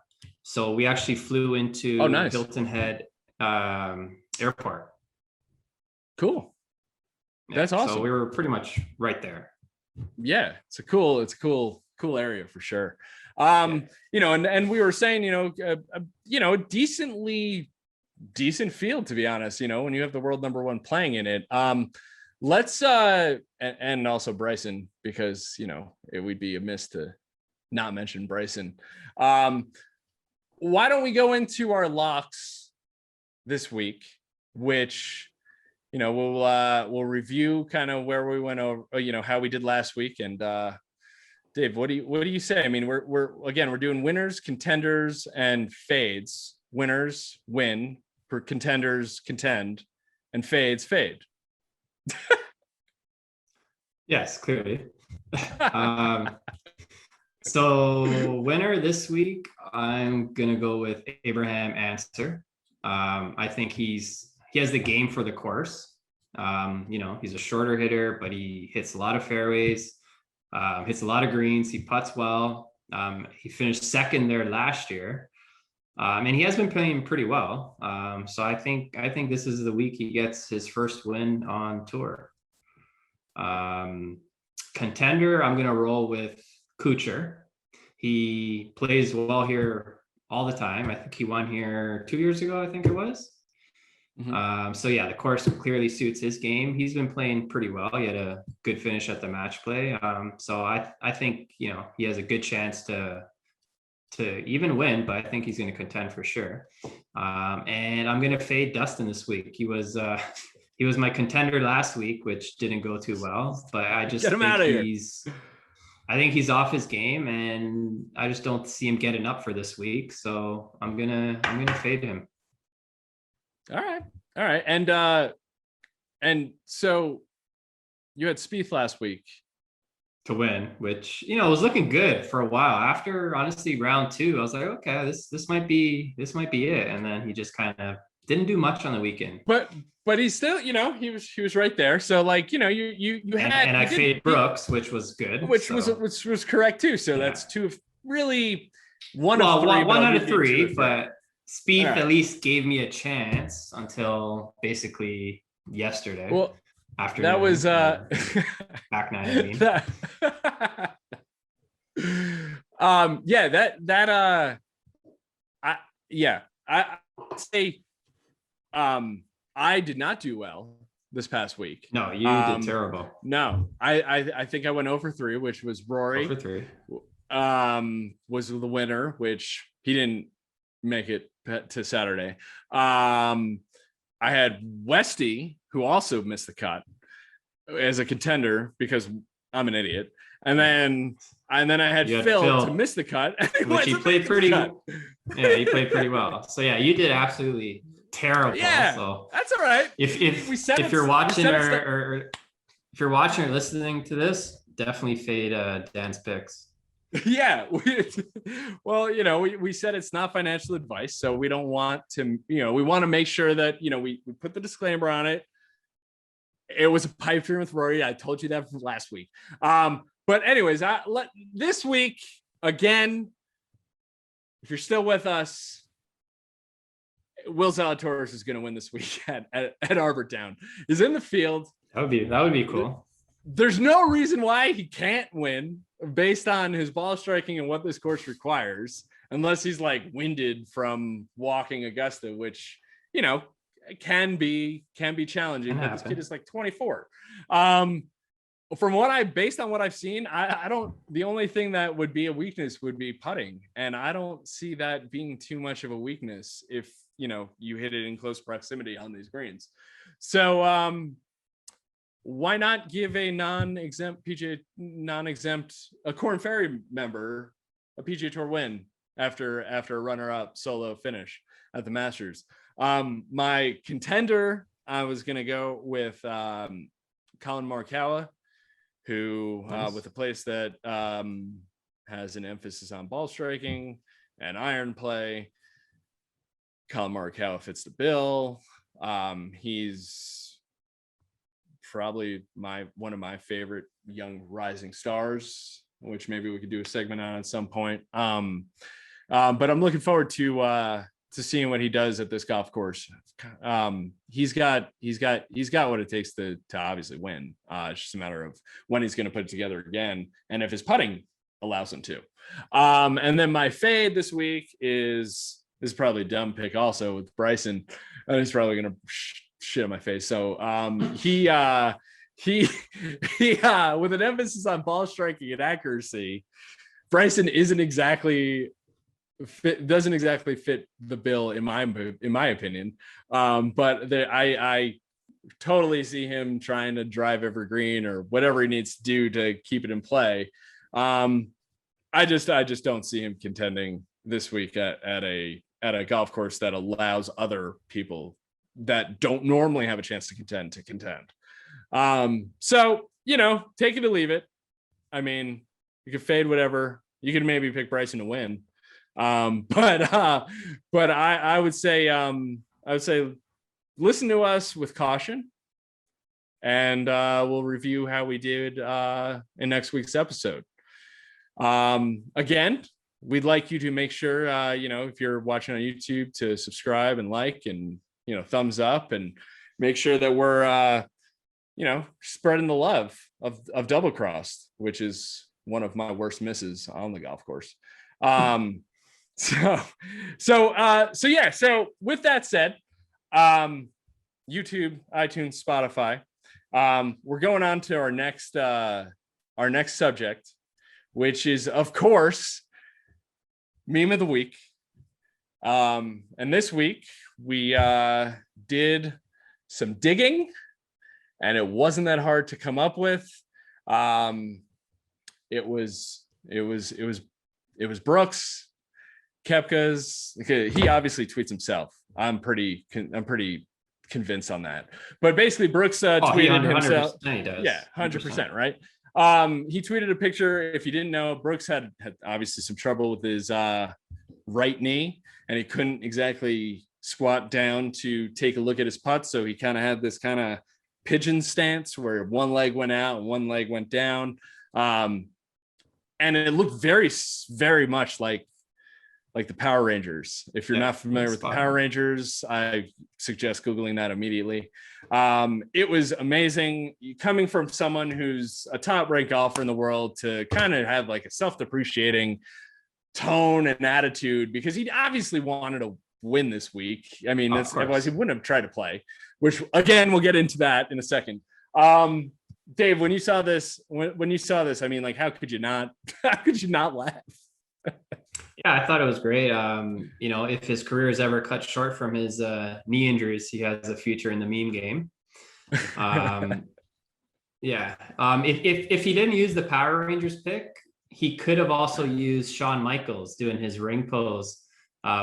So we actually flew into Hilton Head Airport. Cool. That's awesome. So we were pretty much right there. Yeah, it's a cool area for sure. And we were saying, decent field, to be honest, when you have the world number one playing in it. Let's and also Bryson, because it would be amiss to not mention Bryson. Why don't we go into our locks this week, which we'll review kind of where we went over, how we did last week. And Dave, what do you say? I mean, we're doing winners, contenders, and fades. Winners win, for contenders contend, and fades fade. Yes, clearly. So winner this week, I'm gonna go with Abraham Ancer. I think he has the game for the course. He's a shorter hitter, but he hits a lot of fairways, hits a lot of greens. He putts well. He finished second there last year, and he has been playing pretty well. So I think this is the week he gets his first win on tour. Contender, I'm gonna roll with Kuchar. He plays well here all the time. I think he won here 2 years ago, I think it was. So yeah, the course clearly suits his game. He's been playing pretty well. He had a good finish at the match play. So I think, he has a good chance to even win, but I think he's going to contend for sure. And I'm going to fade Dustin this week. He was my contender last week, which didn't go too well, but I just think I think he's off his game, and I just don't see him getting up for this week. So I'm gonna fade him. All right. And so you had Spieth last week. to win, which was looking good for a while. After honestly round 2, I was like, okay, this might be it. And then he just kind of didn't do much on the weekend. But he's still, he was right there. So like, you had and I faded Brooks, which was good, which was correct too. So that's two of really one well, of three. One out of 3, but Spieth at least gave me a chance until basically yesterday. Well, after that was back 9. I mean, I say I did not do well this past week. No, you did terrible. No, I think I went over 3, which was Rory. Over 3. Was the winner, which he didn't make it to Saturday. I had Westy, who also missed the cut as a contender because I'm an idiot. And then I had Phil to miss the cut. Which he played pretty well. Yeah, he played pretty well. So yeah, you did absolutely terrible. Yeah, so that's all right. If you're watching or if you're watching or listening to this, definitely fade Dan's picks. Yeah. Well, we said it's not financial advice, so we don't want to, we want to make sure that, we put the disclaimer on it. It was a pipe dream with Rory. I told you that from last week. But anyways, this week, again, if you're still with us, Will Zalatoris is going to win this week at Arbortown. He's in the field. That would be cool. There's no reason why he can't win based on his ball striking and what this course requires, unless he's like winded from walking Augusta, which, can be challenging. But this kid is like 24. Based on what I've seen, I don't, the only thing that would be a weakness would be putting. And I don't see that being too much of a weakness if, you hit it in close proximity on these greens. So, why not give a non-exempt a Korn Ferry member a PGA Tour win after a runner-up solo finish at the Masters? My contender, I was going to go with Colin Morikawa, who with a place that has an emphasis on ball striking and iron play, Colin Morikawa fits the bill. He's probably one of my favorite young rising stars, which maybe we could do a segment on at some point. But I'm looking forward to seeing what he does at this golf course. He's got what it takes to obviously win. It's just a matter of when he's going to put it together again, and if his putting allows him to. And then my fade this week is probably a dumb pick also with Bryson. He's probably going to shit on my face. So he with an emphasis on ball striking and accuracy, Bryson doesn't exactly fit the bill in my opinion. But I totally see him trying to drive every green or whatever he needs to do to keep it in play. I just don't see him contending this week at a golf course that allows other people that don't normally have a chance to contend. So, take it or leave it. I mean, you can fade whatever. You could maybe pick Bryson to win. But I would say listen to us with caution, and we'll review how we did in next week's episode. Again, we'd like you to make sure, if you're watching on YouTube, to subscribe and like and, thumbs up, and make sure that we're, spreading the love of Double Crossed, which is one of my worst misses on the golf course. So with that said, YouTube, iTunes, Spotify, we're going on to our next subject, which is, of course, meme of the week. And this week we did some digging, and it wasn't that hard to come up with. It was Brooks Koepka's. He obviously tweets himself. I'm pretty convinced on that. But basically, Brooks tweeted himself. He does. Yeah, 100%, right? He tweeted a picture. If you didn't know, Brooks had obviously some trouble with his right knee, and he couldn't exactly squat down to take a look at his putts. So he kind of had this kind of pigeon stance where one leg went out and one leg went down. And it looked very, very much like the Power Rangers. If you're not familiar with the Power Rangers, I suggest Googling that immediately. It was amazing coming from someone who's a top ranked golfer in the world to kind of have like a self-depreciating tone and attitude, because he obviously wanted to win this week. I mean, otherwise he wouldn't have tried to play, which again, we'll get into that in a second. Dave, when you saw this, I mean, like, how could you not laugh? Yeah, I thought it was great. If his career is ever cut short from his knee injuries, he has a future in the meme game. If he didn't use the Power Rangers pick, he could have also used Shawn Michaels doing his ring pose,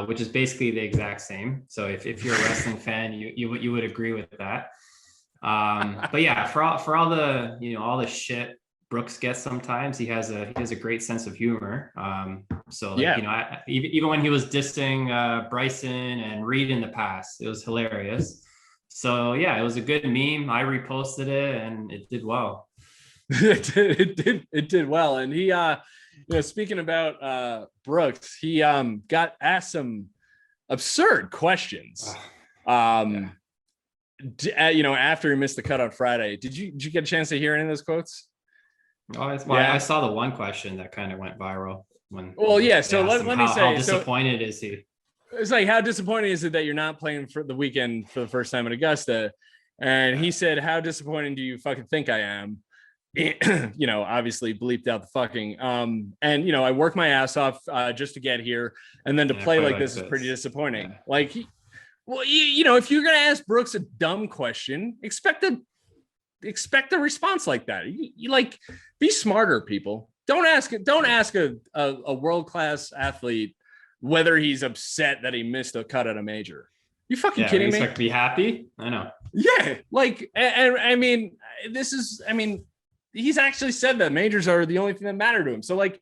which is basically the exact same. So if you're a wrestling fan, you would agree with that. But yeah, for all the all the shit Brooks gets sometimes, he has a great sense of humor. Even when he was dissing Bryson and Reed in the past, it was hilarious. So yeah, it was a good meme. I reposted it and it did well. it did well. And he speaking about Brooks, he got asked some absurd questions. After he missed the cut on Friday. Did you get a chance to hear any of those quotes? I saw the one question that kind of went viral. So let me say, how disappointed is he? It's like, how disappointing is it that you're not playing for the weekend for the first time at Augusta? And he said, how disappointing do you fucking think I am? Obviously bleeped out the fucking. I worked my ass off just to get here, and then to play like this is pretty disappointing. Yeah. Like, if you're gonna ask Brooks a dumb question, expect a response like that. You like, be smarter, people. Don't ask a world-class athlete whether he's upset that he missed a cut at a major. You fucking kidding me? Expect to be happy? I know. Yeah, like, and I mean, he's actually said that majors are the only thing that matter to him. So like,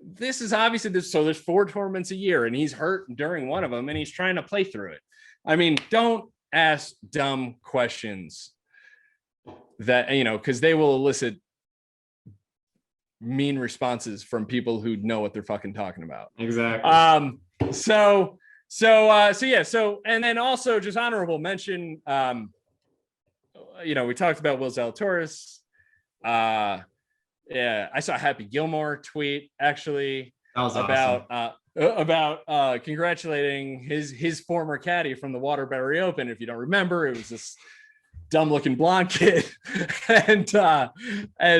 this is obviously so there's 4 tournaments a year, and he's hurt during one of them, and he's trying to play through it. I mean, don't ask dumb questions that, because they will elicit mean responses from people who know what they're fucking talking about. Exactly. And then also just honorable mention, we talked about Will Zalatoris. I saw Happy Gilmore tweet actually about congratulating his former caddy from the Waterbury Open. If you don't remember, it was this dumb looking blonde kid, and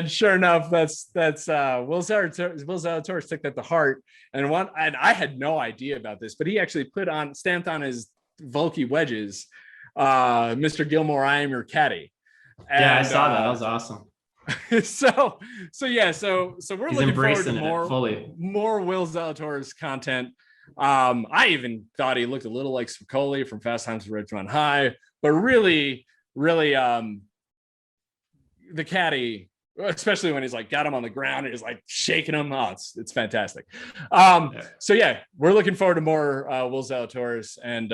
sure enough, that's Will Zalatoris took that to heart, and I had no idea about this, but he actually stamped on his Volkey wedges, Mr. Gilmore, I am your caddy. And, I saw that. That was awesome. So we're He's looking forward to more Will Zalatoris content. I even thought he looked a little like Spicoli from Fast Times at Ridgemont High, but really the caddy, especially when he's like got him on the ground and is like shaking him. It's fantastic. We're looking forward to more Will Zalatoris and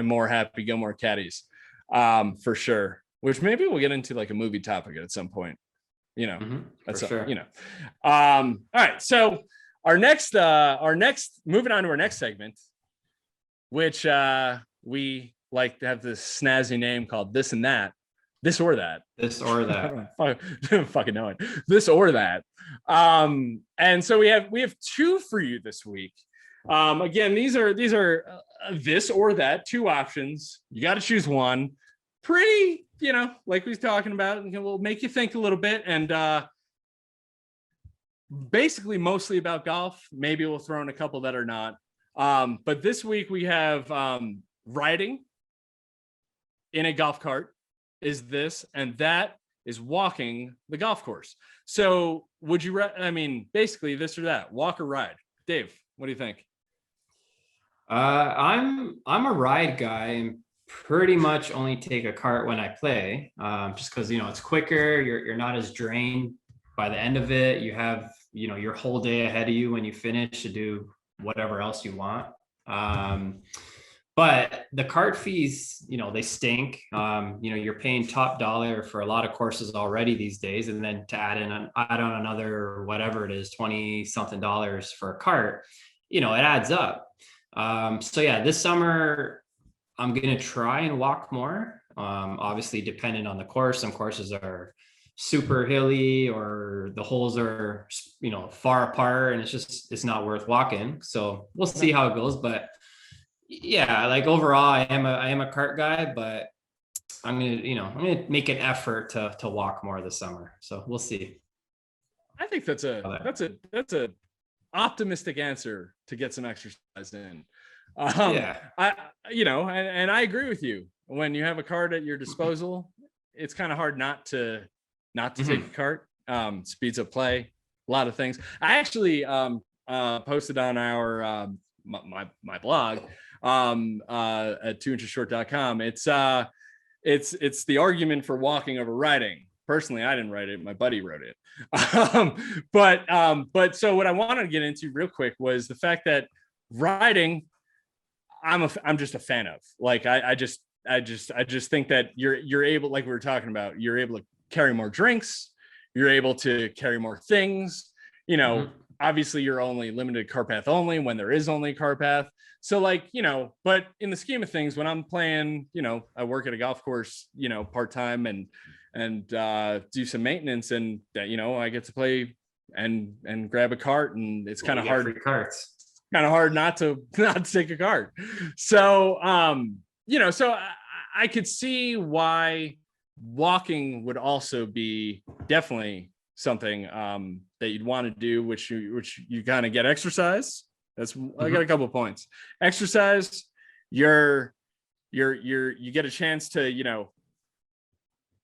more Happy Gilmore caddies for sure, which maybe we'll get into like a movie topic at some point. That's sure. All right, so our next moving on to our next segment, which we like to have this snazzy name called This or That. Fucking know it. This or that. And so we have 2 for you this week. Again, these are this or that, 2 options. You got to choose one. Pretty, like we was talking about, and will make you think a little bit, and basically mostly about golf. Maybe we'll throw in a couple that are not. But this week we have riding in a golf cart is this, and that is walking the golf course. So would you, basically this or that, walk or ride? Dave, what do you think? I'm a ride guy, and pretty much only take a cart when I play, just because it's quicker. You're not as drained by the end of it, you have, your whole day ahead of you when you finish to do whatever else you want. But the cart fees, they stink. You're paying top dollar for a lot of courses already these days. And then to add on another, whatever it is, 20 something dollars for a cart, it adds up. So yeah, this summer, I'm going to try and walk more. Obviously dependent on the course. Some courses are super hilly or the holes are, far apart and it's not worth walking. So we'll see how it goes. But yeah, like overall, I am a cart guy, but I'm gonna make an effort to walk more this summer. So we'll see. I think that's a optimistic answer to get some exercise in. I I agree with you. When you have a cart at your disposal, it's kind of hard not to take a cart. Speeds up play, a lot of things. I actually posted on our my blog at 2inchesshort.com. It's the argument for walking over riding. Personally, I didn't write it. My buddy wrote it. But so what I wanted to get into real quick was the fact that riding, I'm just a fan of. Like I just think that you're able, like we were talking about, you're able to carry more drinks, you're able to carry more things. Obviously you're only limited cart path only when there is only cart path. So but in the scheme of things, when I'm playing, I work at a golf course, part-time and do some maintenance, and I get to play and grab a cart, and it's kind of hard. Kind of hard not to take a cart. So, so I could see why walking would also be definitely something that you'd want to do, which you kind of get exercise. I got a couple of points. Exercise, you get a chance to,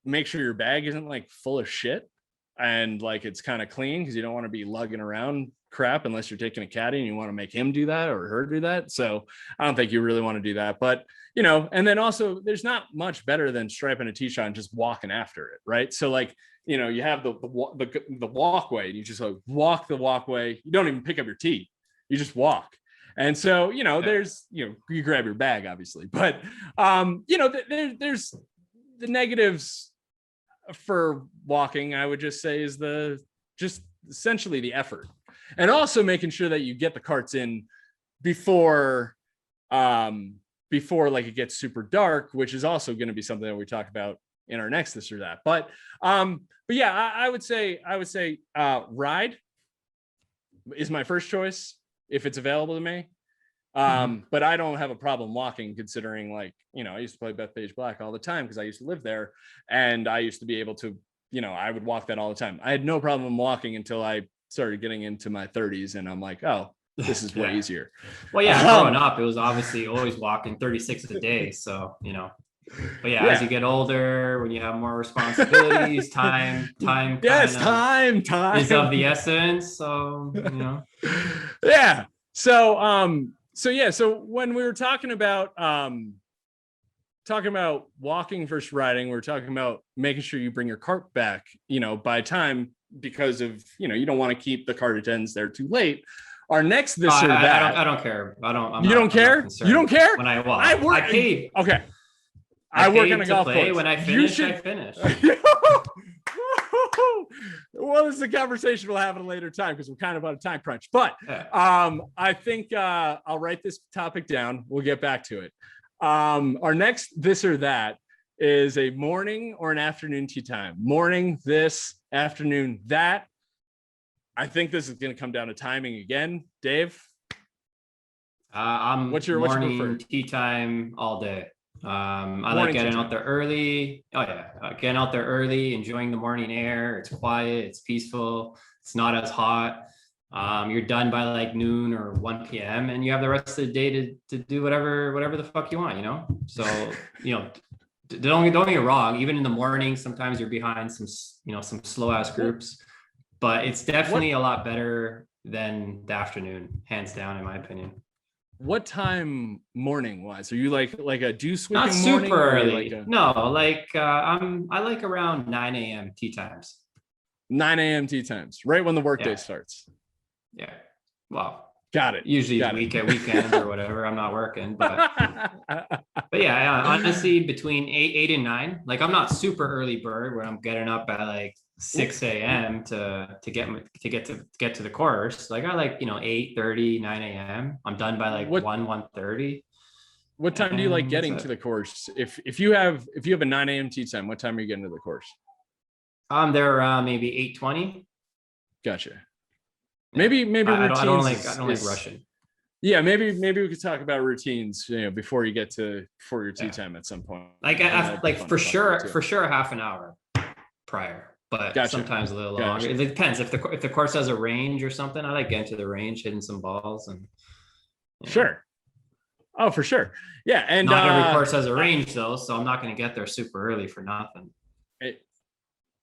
make sure your bag isn't like full of shit and like it's kind of clean, because you don't want to be lugging around crap unless you're taking a caddy and you want to make him do that or her do that. So I don't think you really want to do that. But and then also there's not much better than striping a t-shirt and just walking after it, right? So you have the walkway, and you just like walk the walkway. You don't even pick up your tee, you just walk. And so there's you grab your bag obviously, but there's the negatives for walking, I would just say, is just essentially the effort, and also making sure that you get the carts in before like it gets super dark, which is also going to be something that we talk about in our next this or that. But yeah, I would say ride is my first choice if it's available to me. But I don't have a problem walking, considering I used to play Bethpage Black all the time because I used to live there, and I used to be able to, I would walk that all the time. I had no problem walking until I started getting into my 30s, and I'm like, oh, this is way easier. Well, yeah, growing up, it was obviously always walking 36 a day. So, but yeah, as you get older, when you have more responsibilities, time yes, time is of the essence. So, yeah. So when we were talking about walking versus riding, we were talking about making sure you bring your cart back, by time, because of, you don't want to keep the cart attendants there too late. Our next this or that. I don't care. You don't care? You don't care? When I walk. I paid. Okay. I work on a golf course. When I finish, I finish. Well, this is a conversation we'll have at a later time because we're kind of on a time crunch. But I think I'll write this topic down. We'll get back to it. Our next this or that is a morning or an afternoon tea time. Morning, this, afternoon, that. I think this is going to come down to timing again. Dave? What's your tea time all day. I like getting out there early. Oh yeah, getting out there early, enjoying the morning air. It's quiet, it's peaceful, it's not as hot. You're done by like noon or 1 p.m. and you have the rest of the day to do whatever the fuck you want, So, don't get me wrong. Even in the morning, sometimes you're behind some slow ass groups, but it's definitely a lot better than the afternoon, hands down, in my opinion. What time morning wise? Are you like a dew sweeping Not super early? No, I like around 9 a.m. tea times. 9 a.m. tee times, right when the workday starts. Yeah. Well, got it. Usually got weekend or whatever. I'm not working, but yeah, honestly, between 8 and 9, like I'm not super early bird where I'm getting up at like 6 a.m. to get to the course. Like I like, 8:30, 9 a.m. I'm done by like 1:30. What time do you like getting to the course? If you have a 9 a.m. tee time, what time are you getting to the course? I'm there around maybe 8:20. Gotcha. Maybe routines. I don't like rushing. Yeah, maybe we could talk about routines, before you get to your tee time at some point. Like for sure half an hour prior, but sometimes a little longer. It depends if the course has a range or something. I like getting to the range, hitting some balls, and sure. Oh, for sure. Yeah, and not every course has a range though, so I'm not going to get there super early for nothing.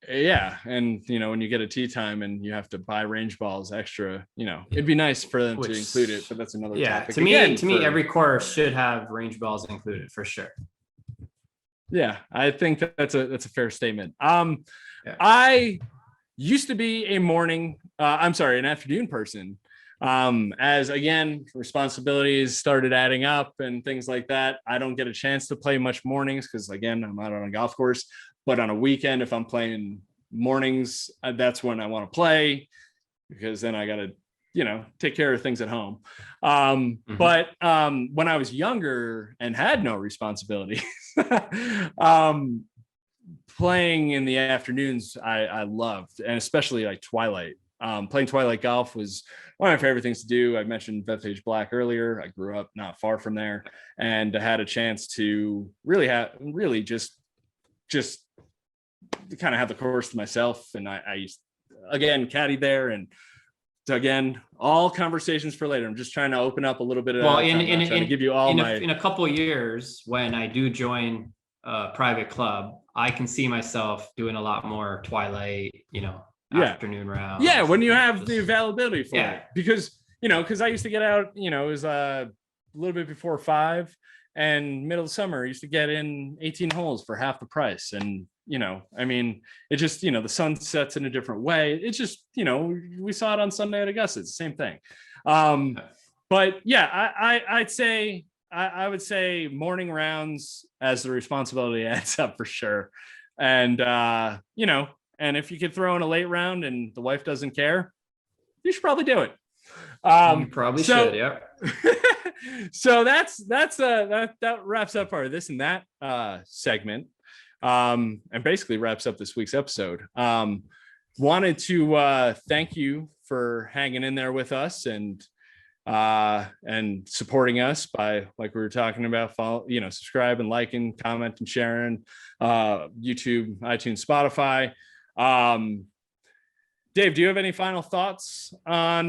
Yeah, and when you get a tee time and you have to buy range balls extra, it'd be nice for them to include it, but that's another topic. To me, every course should have range balls included for sure. Yeah, I think that's a fair statement. I used to be an afternoon person. As again, responsibilities started adding up and things like that. I don't get a chance to play much mornings because again, I'm out on a golf course. But on a weekend, if I'm playing mornings, that's when I want to play because then I got to, take care of things at home. But when I was younger and had no responsibilities, playing in the afternoons, I loved, and especially like twilight. Playing twilight golf was one of my favorite things to do. I mentioned Bethpage Black earlier. I grew up not far from there, and I had a chance to really just kind of have the course to myself. And I used again caddy there, and again, all conversations for later. I'm just trying to open up a little bit of trying to give you all in a couple of years when I do join a private club, I can see myself doing a lot more twilight, afternoon rounds. Yeah, when you have the availability for it. Because I used to get out, it was a little bit before 5, and middle of summer I used to get in 18 holes for half the price. And it just, the sun sets in a different way. It's just, we saw it on Sunday at Augusta. It's the same thing. But yeah, I would say morning rounds as the responsibility adds up for sure. And, and if you could throw in a late round and the wife doesn't care, you should probably do it. You probably should. Yeah. So that wraps up our this and that segment. And basically wraps up this week's episode. Wanted to thank you for hanging in there with us and supporting us by, like we were talking about, subscribe and liking, comment and sharing, YouTube, iTunes, Spotify. Dave, do you have any final thoughts on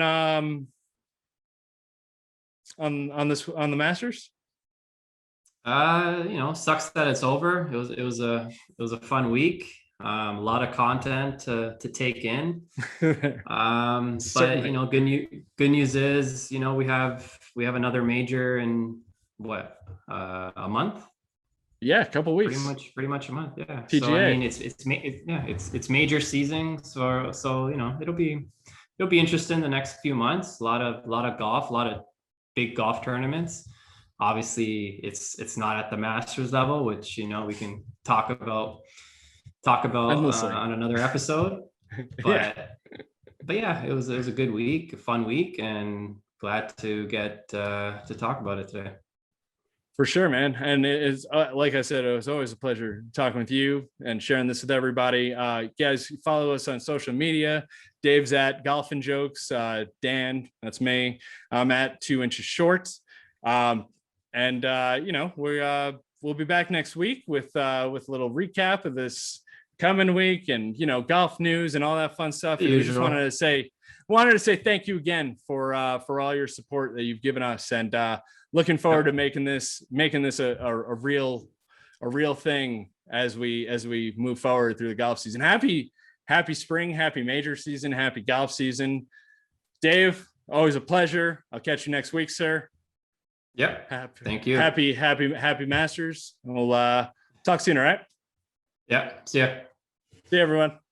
the Masters? Sucks that it's over. It was a fun week. A lot of content to take in. But good news is, we have another major in a month. Yeah, a couple weeks. Pretty much a month. Yeah. PGA. So I mean, it's major season. So it'll be interesting the next few months. A lot of golf, a lot of big golf tournaments. Obviously, it's not at the Masters level, which we can talk about on another episode. But yeah, it was a good week, a fun week, and glad to get to talk about it today. For sure, man. And it is, like I said, it was always a pleasure talking with you and sharing this with everybody. Guys, follow us on social media. Dave's at Golf and Jokes. Dan, that's me. I'm at 2 Inches Short. And we'll be back next week with a little recap of this coming week and golf news and all that fun stuff. And we just wanted to say thank you again for all your support that you've given us, and looking forward to making this a real thing as we move forward through the golf season. Happy spring, happy major season, happy golf season. Dave, always a pleasure. I'll catch you next week, sir. Yep. Thank you. Happy Masters. We'll talk soon. All right. Yeah. See ya. See you, everyone.